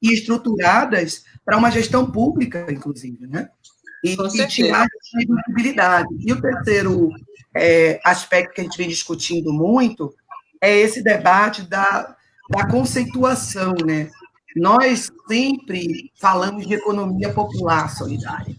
e estruturadas para uma gestão pública, inclusive, né? E tirar a visibilidade. E o terceiro aspecto que a gente vem discutindo muito é esse debate da conceituação, né? Nós sempre falamos de economia popular solidária.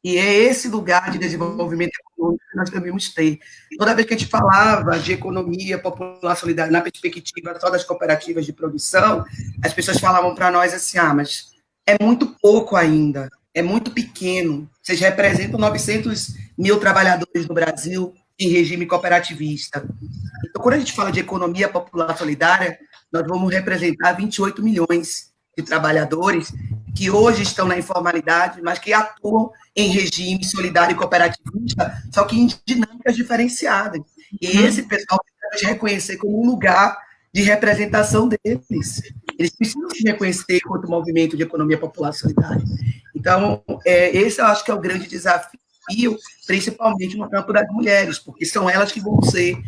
E é esse lugar de desenvolvimento econômico que nós devemos ter. Toda vez que a gente falava de economia popular solidária na perspectiva só das cooperativas de produção, as pessoas falavam para nós assim, mas é muito pouco ainda, é muito pequeno. Vocês representam 900 mil trabalhadores no Brasil em regime cooperativista. Então, quando a gente fala de economia popular solidária, nós vamos representar 28 milhões de trabalhadores que hoje estão na informalidade, mas que atuam em regime solidário e cooperativista, só que em dinâmicas diferenciadas. E esse pessoal precisa reconhecer como um lugar de representação deles. Eles precisam se reconhecer enquanto movimento de economia popular solidária. Então, esse eu acho que é o grande desafio, principalmente no campo das mulheres, porque são elas que vão ser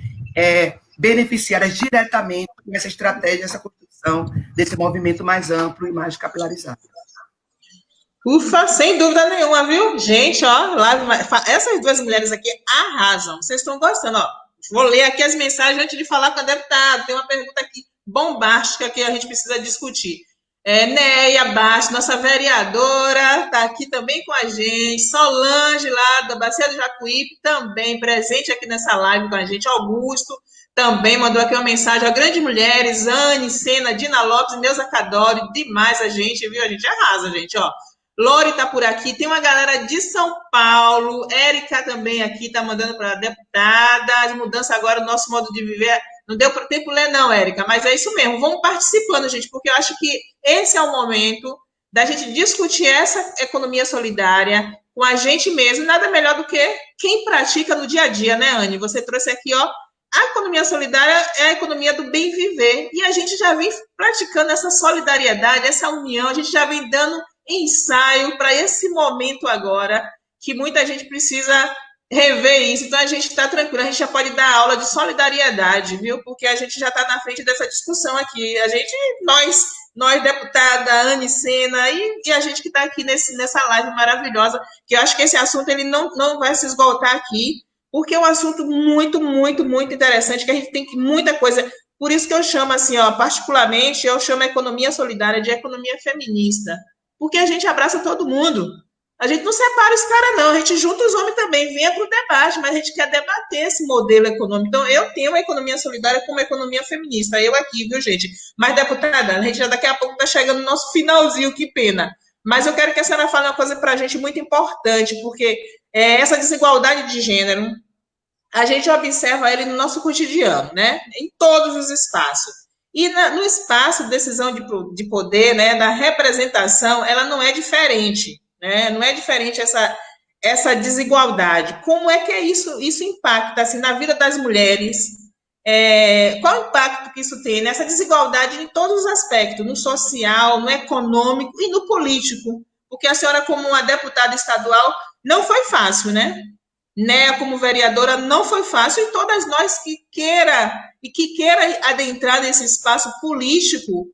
beneficiadas diretamente com essa estratégia, essa construção desse movimento mais amplo e mais capilarizado. Ufa, sem dúvida nenhuma, viu? Gente, ó, essas duas mulheres aqui arrasam. Vocês estão gostando, ó. Vou ler aqui as mensagens antes de falar com a deputada. Tem uma pergunta aqui bombástica que a gente precisa discutir. Neia Bastos, nossa vereadora, está aqui também com a gente. Solange, lá da Bacia do Jacuípe, também presente aqui nessa live com a gente. Augusto também mandou aqui uma mensagem. Ó, grandes mulheres, Anne, Sena, Dina Lopes, Neuza Cadore, demais a gente, viu? A gente arrasa, gente, ó. Lori está por aqui, tem uma galera de São Paulo, Érica também aqui, está mandando para a deputada, as mudanças agora, o nosso modo de viver, não deu para tempo ler não, Érica, mas é isso mesmo, vamos participando, gente, porque eu acho que esse é o momento da gente discutir essa economia solidária com a gente mesmo, nada melhor do que quem pratica no dia a dia, né, Anne? Você trouxe aqui, ó, a economia solidária é a economia do bem viver, e a gente já vem praticando essa solidariedade, essa união, a gente já vem dando ensaio para esse momento agora, que muita gente precisa rever isso. Então, a gente está tranquilo, a gente já pode dar aula de solidariedade, viu? Porque a gente já está na frente dessa discussão aqui. A gente, nós deputada, Anne Sena, e a gente que está aqui nessa live maravilhosa, que eu acho que esse assunto ele não vai se esgotar aqui, porque é um assunto muito, muito, muito interessante, que a gente tem muita coisa. Por isso que eu chamo assim, ó, particularmente, eu chamo a economia solidária de economia feminista. Porque a gente abraça todo mundo. A gente não separa os caras, não. A gente junta os homens também, venha para o debate, mas a gente quer debater esse modelo econômico. Então, eu tenho a economia solidária como economia feminista. Eu aqui, viu, gente? Mas, deputada, a gente já daqui a pouco está chegando no nosso finalzinho, que pena. Mas eu quero que a senhora fale uma coisa para a gente muito importante, porque essa desigualdade de gênero, a gente observa ele no nosso cotidiano, né? Em todos os espaços. E no espaço de decisão de poder, né, da representação, ela não é diferente, né? Não é diferente essa desigualdade. Como é que isso impacta assim, na vida das mulheres? Qual o impacto que isso tem nessa desigualdade em todos os aspectos, no social, no econômico e no político? Porque a senhora, como uma deputada estadual, não foi fácil, né? Como vereadora, não foi fácil, e todas nós que queira adentrar nesse espaço político,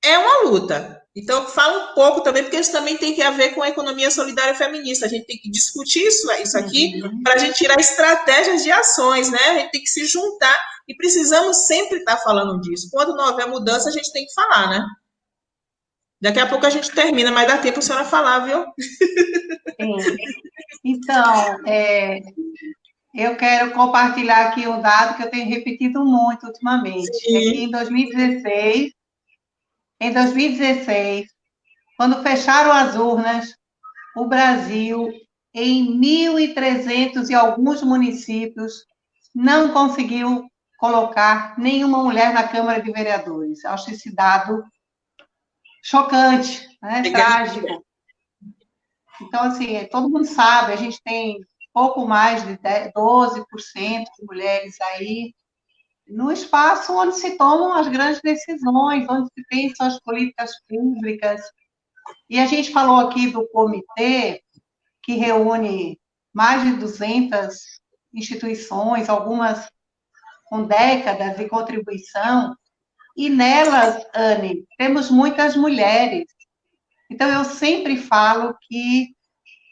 é uma luta. Então, fala um pouco também, porque isso também tem que a ver com a economia solidária feminista. A gente tem que discutir isso aqui para a gente tirar estratégias de ações, né? A gente tem que se juntar e precisamos sempre estar falando disso. Quando não houver mudança, a gente tem que falar, né? Daqui a pouco a gente termina, mas dá tempo a senhora falar, viu? Sim. Então, eu quero compartilhar aqui um dado que eu tenho repetido muito ultimamente. É que em 2016, quando fecharam as urnas, o Brasil, em 1.300 e alguns municípios, não conseguiu colocar nenhuma mulher na Câmara de Vereadores. Acho esse dado chocante, né? Trágico. Então, assim, todo mundo sabe, a gente tem pouco mais de 12% de mulheres aí no espaço onde se tomam as grandes decisões, onde se pensam as políticas públicas. E a gente falou aqui do comitê, que reúne mais de 200 instituições, algumas com décadas de contribuição, e nelas, Anne, temos muitas mulheres. Então, eu sempre falo que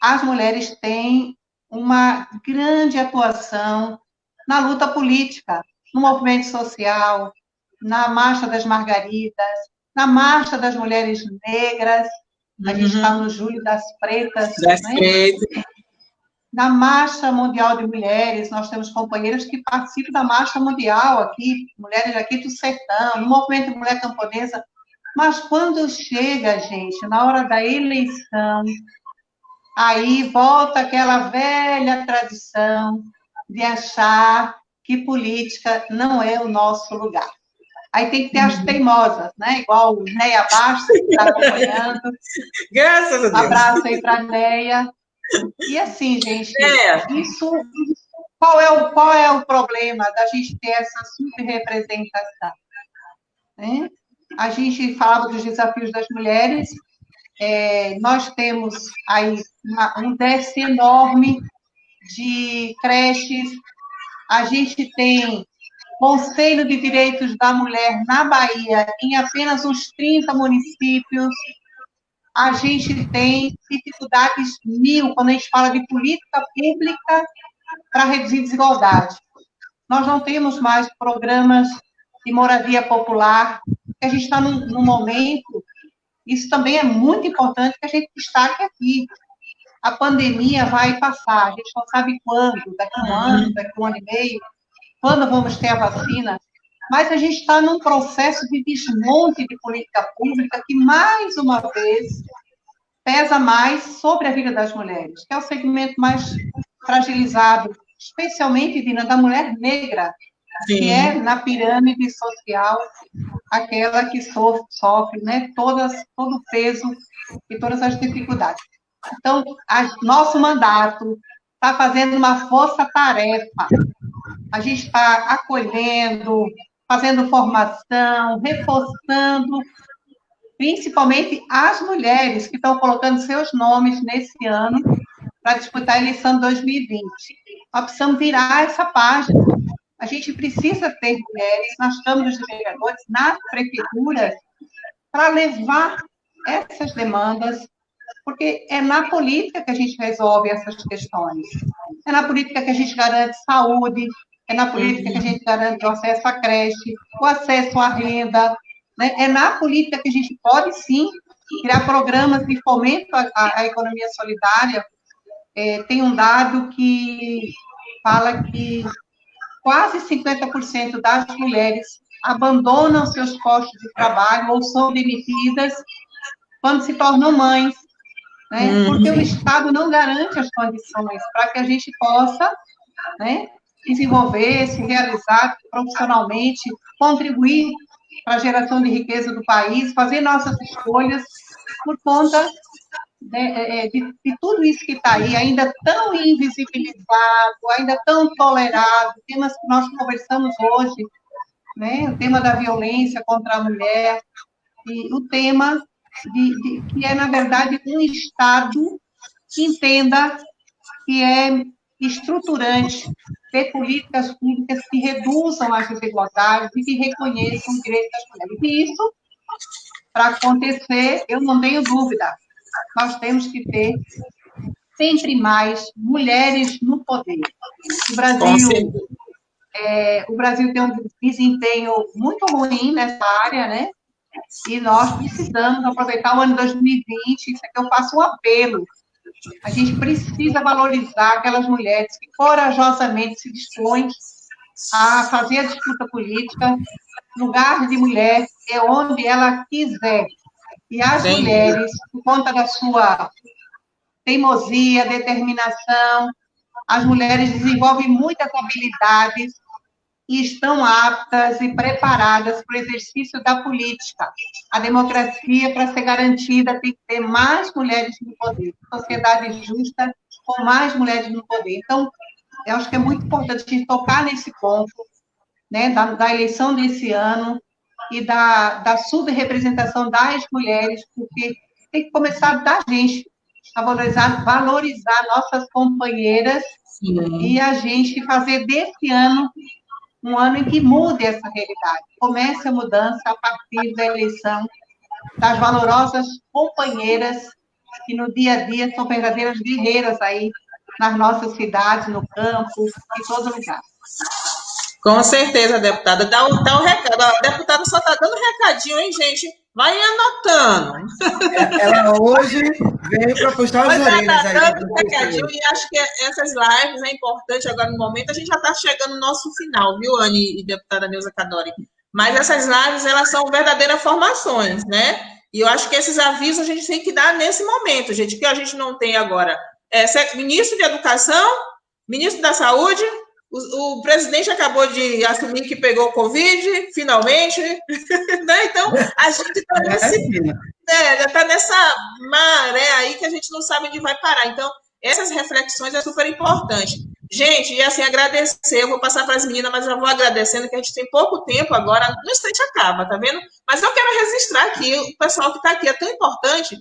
as mulheres têm uma grande atuação na luta política, no movimento social, na Marcha das Margaridas, na Marcha das Mulheres Negras, a gente está no Julho das Pretas, né? Na Marcha Mundial de Mulheres, nós temos companheiras que participam da Marcha Mundial aqui, mulheres aqui do sertão, no movimento de mulher camponesa, mas quando chega, gente, na hora da eleição, aí volta aquela velha tradição de achar que política não é o nosso lugar. Aí tem que ter as teimosas, né? Igual o Neia Bastos, que está acompanhando. Graças a Deus. Abraço aí para a Neia. E assim, gente, isso... Qual é o problema da gente ter essa subrepresentação? Né? A gente falava dos desafios das mulheres, nós temos aí um déficit enorme de creches, a gente tem Conselho de Direitos da Mulher na Bahia, em apenas uns 30 municípios, a gente tem dificuldades mil quando a gente fala de política pública para reduzir desigualdade. Nós não temos mais programas de moradia popular, a gente está num momento, isso também é muito importante que a gente destaque aqui. A pandemia vai passar, a gente não sabe quando, daqui a um ano, daqui a um ano e meio, quando vamos ter a vacina, mas a gente está num processo de desmonte de política pública que, mais uma vez, pesa mais sobre a vida das mulheres, que é o segmento mais fragilizado, especialmente, Dina, da mulher negra, Sim. que é na pirâmide social, aquela que sofre, né, todo o peso e todas as dificuldades. Então, nosso mandato está fazendo uma força-tarefa. A gente está acolhendo, fazendo formação, reforçando, principalmente as mulheres que estão colocando seus nomes nesse ano para disputar a eleição de 2020. Nós precisamos virar essa página. A gente precisa ter mulheres nas câmaras de vereadores, nas prefeituras, para levar essas demandas, porque é na política que a gente resolve essas questões. É na política que a gente garante saúde, é na política que a gente garante o acesso à creche, o acesso à renda, né? É na política que a gente pode, sim, criar programas de fomento à economia solidária. Tem um dado que fala que quase 50% das mulheres abandonam seus postos de trabalho ou são demitidas quando se tornam mães, né? Porque o Estado não garante as condições para que a gente possa, né, desenvolver, se realizar profissionalmente, contribuir para a geração de riqueza do país, fazer nossas escolhas por conta de tudo isso que está aí, ainda tão invisibilizado, ainda tão tolerado, temas que nós conversamos hoje, né? O tema da violência contra a mulher, e o tema que é, na verdade, um Estado que entenda que é estruturante ter políticas públicas que reduzam as desigualdades e que reconheçam o direito das mulheres. E isso, para acontecer, eu não tenho dúvida, nós temos que ter sempre mais mulheres no poder. O Brasil tem um desempenho muito ruim nessa área, né? E nós precisamos aproveitar o ano 2020, isso aqui eu faço um apelo. A gente precisa valorizar aquelas mulheres que corajosamente se dispõem a fazer a disputa política. Lugar de mulher é onde ela quiser. E as mulheres, por conta da sua teimosia, determinação, as mulheres desenvolvem muitas habilidades e estão aptas e preparadas para o exercício da política. A democracia, para ser garantida, tem que ter mais mulheres no poder. Sociedade justa com mais mulheres no poder. Então, eu acho que é muito importante a gente tocar nesse ponto, né, da eleição desse ano e da subrepresentação das mulheres, porque tem que começar da gente a valorizar nossas companheiras. Sim. E a gente fazer desse ano um ano em que mude essa realidade. Comece a mudança a partir da eleição das valorosas companheiras que no dia a dia são verdadeiras guerreiras aí nas nossas cidades, no campo, em todo lugar. Com certeza, deputada. Dá um recado. A deputada só está dando recadinho, hein, gente? Vai anotando. Ela hoje veio para puxar as orelhas aí. Está dando recadinho, e acho que essas lives é importante agora no momento. A gente já está chegando no nosso final, viu, Anne e deputada Neuza Cadori? Mas essas lives, elas são verdadeiras formações, né? E eu acho que esses avisos a gente tem que dar nesse momento, gente, que a gente não tem agora ministro de Educação, ministro da Saúde, O presidente acabou de assumir que pegou o Covid, finalmente, né? Então, a gente já está nessa maré aí que a gente não sabe onde vai parar. Então, essas reflexões é super importante. Gente, e assim, agradecer, eu vou passar para as meninas, mas já vou agradecendo que a gente tem pouco tempo agora, no instante acaba, tá vendo? Mas eu quero registrar aqui, o pessoal que está aqui é tão importante.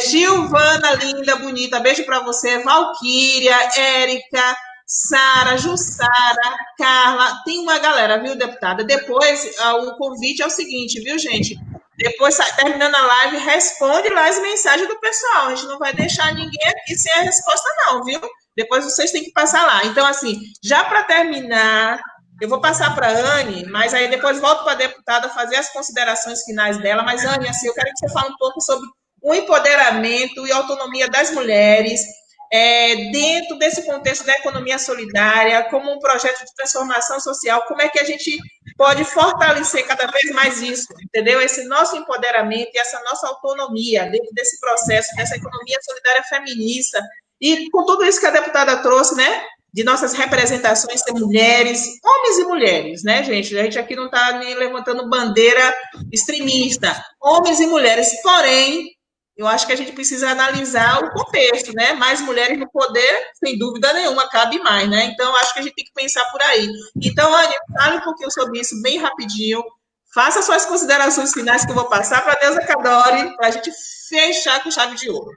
Gilvana, linda, bonita, beijo para você. Valquíria, Érica, Sara, Jussara, Carla, tem uma galera, viu, deputada? Depois, o convite é o seguinte, viu, gente? Depois, terminando a live, responde lá as mensagens do pessoal. A gente não vai deixar ninguém aqui sem a resposta, não, viu? Depois vocês têm que passar lá. Então, assim, já para terminar, eu vou passar para a Anne, mas aí depois volto para a deputada fazer as considerações finais dela. Mas, Anne, assim, eu quero que você fale um pouco sobre o empoderamento e autonomia das mulheres, dentro desse contexto da economia solidária, como um projeto de transformação social, como é que a gente pode fortalecer cada vez mais isso, entendeu? Esse nosso empoderamento e essa nossa autonomia dentro desse processo, dessa economia solidária feminista, e com tudo isso que a deputada trouxe, né, de nossas representações ser mulheres, homens e mulheres, né, gente? A gente aqui não está nem levantando bandeira extremista, homens e mulheres, porém, eu acho que a gente precisa analisar o contexto, né? Mais mulheres no poder, sem dúvida nenhuma, cabe mais, né? Então, acho que a gente tem que pensar por aí. Então, Anny, fale um pouquinho sobre isso bem rapidinho. Faça suas considerações finais que eu vou passar para a Deusa Cadore, para a gente fechar com chave de ouro.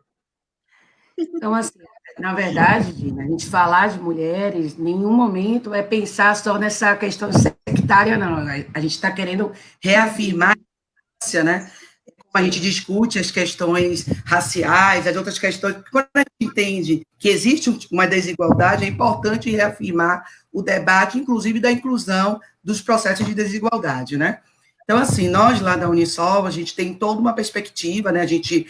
Então, assim, na verdade, Dina, a gente falar de mulheres, em nenhum momento é pensar só nessa questão sectária, não. A gente está querendo reafirmar, né? A gente discute as questões raciais, as outras questões, quando a gente entende que existe uma desigualdade, é importante reafirmar o debate, inclusive da inclusão dos processos de desigualdade, né? Então, assim, nós lá da Unisol, a gente tem toda uma perspectiva, né? A gente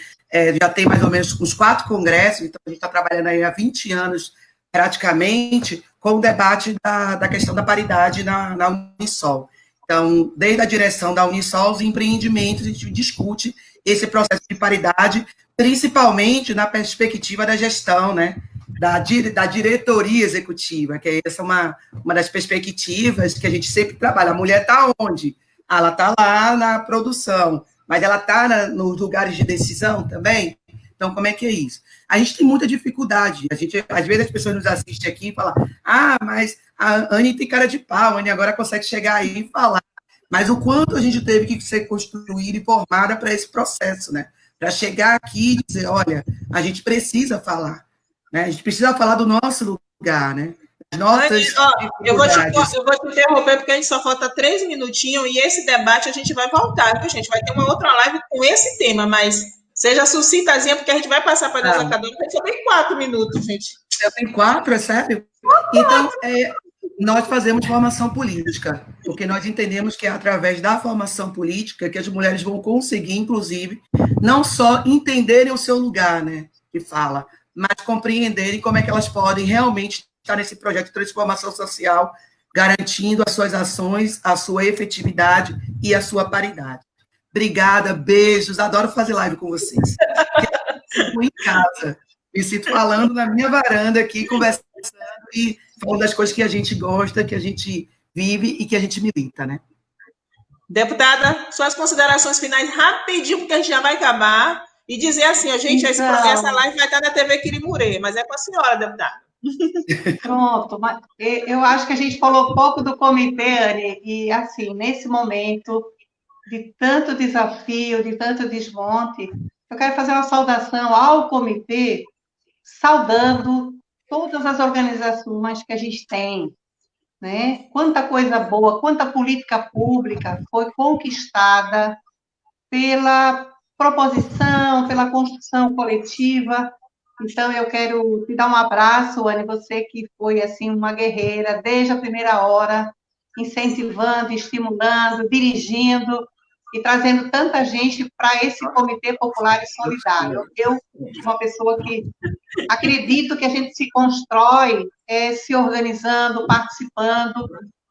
já tem mais ou menos uns 4 congressos, então a gente está trabalhando aí há 20 anos, praticamente, com o debate da questão da paridade na Unisol. Então, desde a direção da Unisol, os empreendimentos, a gente discute esse processo de paridade, principalmente na perspectiva da gestão, né? Da diretoria executiva, que essa é uma das perspectivas que a gente sempre trabalha. A mulher está onde? Ela está lá na produção, mas ela está nos lugares de decisão também? Então, como é que é isso? A gente tem muita dificuldade. Às vezes as pessoas nos assistem aqui e falam, mas a Anny tem cara de pau, a Anny agora consegue chegar aí e falar. Mas o quanto a gente teve que ser construída e formada para esse processo, né? Para chegar aqui e dizer, olha, a gente precisa falar, né? A gente precisa falar do nosso lugar, né? Anny, eu vou te interromper porque a gente só falta 3 minutinhos e esse debate a gente vai voltar, viu, gente? Vai ter uma outra live com esse tema, mas seja sucintazinha, porque a gente vai passar para a Deusa Cadore, porque só tem 4 minutos, gente. Já tem 4, é sério? Então, nós fazemos formação política, porque nós entendemos que é através da formação política que as mulheres vão conseguir, inclusive, não só entenderem o seu lugar, né, que fala, mas compreenderem como é que elas podem realmente estar nesse projeto de transformação social, garantindo as suas ações, a sua efetividade e a sua paridade. Obrigada, beijos, adoro fazer live com vocês. Estou em casa, me sinto falando na minha varanda aqui, conversando e falando das coisas que a gente gosta, que a gente vive e que a gente milita, né? Deputada, suas considerações finais rapidinho, porque a gente já vai acabar, e dizer assim, gente, essa live vai estar na TV Quirimurê, mas é com a senhora, deputada. Pronto, eu acho que a gente falou pouco do comitê, Anny, e assim, nesse momento de tanto desafio, de tanto desmonte, eu quero fazer uma saudação ao comitê, saudando todas as organizações que a gente tem, né? Quanta coisa boa, quanta política pública foi conquistada pela proposição, pela construção coletiva. Então, eu quero te dar um abraço, Anny, você que foi, assim, uma guerreira desde a primeira hora, incentivando, estimulando, dirigindo e trazendo tanta gente para esse Comitê Popular e Solidário. Eu, uma pessoa que acredito que a gente se constrói se organizando, participando.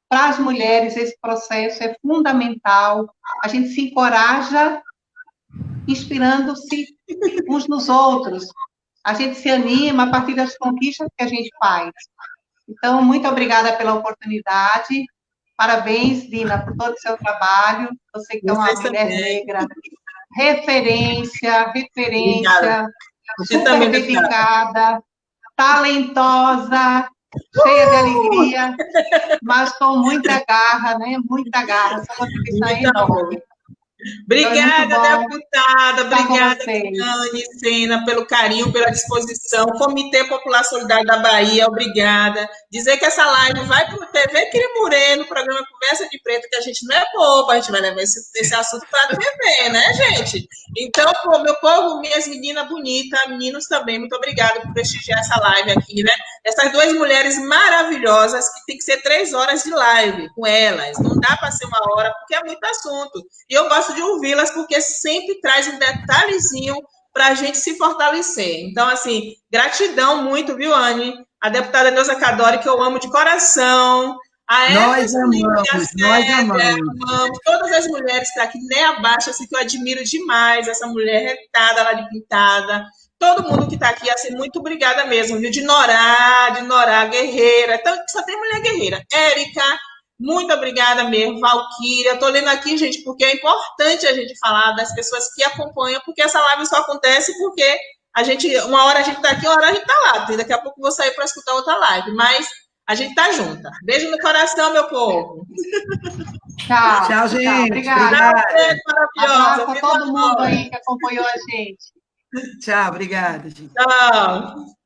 Para as mulheres, esse processo é fundamental. A gente se encoraja inspirando-se uns nos outros. A gente se anima a partir das conquistas que a gente faz. Então, muito obrigada pela oportunidade. Parabéns, Dina, por todo o seu trabalho. Você que é uma Vocês mulher também. negra, referência, Obrigada. Você super também, deputada. dedicada, talentosa, cheia de alegria, mas com muita garra, né? Muita garra, essa contribuição é Muito amor. enorme. Obrigada, Então, é muito bom deputada. estar com Obrigada, vocês. Dani Sena, pelo carinho, pela disposição. Comitê Popular Solidário da Bahia, obrigada. Dizer que essa live vai para o TV Quiremurê, no programa Conversa de Preto, que a gente não é bobo, a gente vai levar esse assunto para a TV, né, gente? Então, pô, meu povo, minhas meninas bonitas, meninos também, muito obrigada por prestigiar essa live aqui, né? Essas duas mulheres maravilhosas, que tem que ser 3 horas de live com elas. Não dá para ser 1 hora, porque é muito assunto. E eu gosto de ouvi-las porque sempre traz um detalhezinho para a gente se fortalecer. Então, assim, gratidão muito, viu, Anne? A deputada Neuza Cadore, que eu amo de coração. A Nós Evelyn, amamos. todas as mulheres que estão aqui, nem abaixo, assim, que eu admiro demais, essa mulher retada lá de pintada. Todo mundo que está aqui, assim, muito obrigada mesmo, viu? De Norá, guerreira. Então, só tem mulher guerreira. Érica, muito obrigada mesmo, Valquíria. Estou lendo aqui, gente, porque é importante a gente falar das pessoas que acompanham, porque essa live só acontece porque a gente, 1 hora a gente está aqui, 1 hora a gente está lá. E daqui a pouco eu vou sair para escutar outra live, mas a gente está junta. Beijo no coração, meu povo. Tchau. Tchau, gente. Obrigada. Maravilhosa. Abraço a todo mundo aí que acompanhou a gente. Tchau, obrigada, gente. Tchau.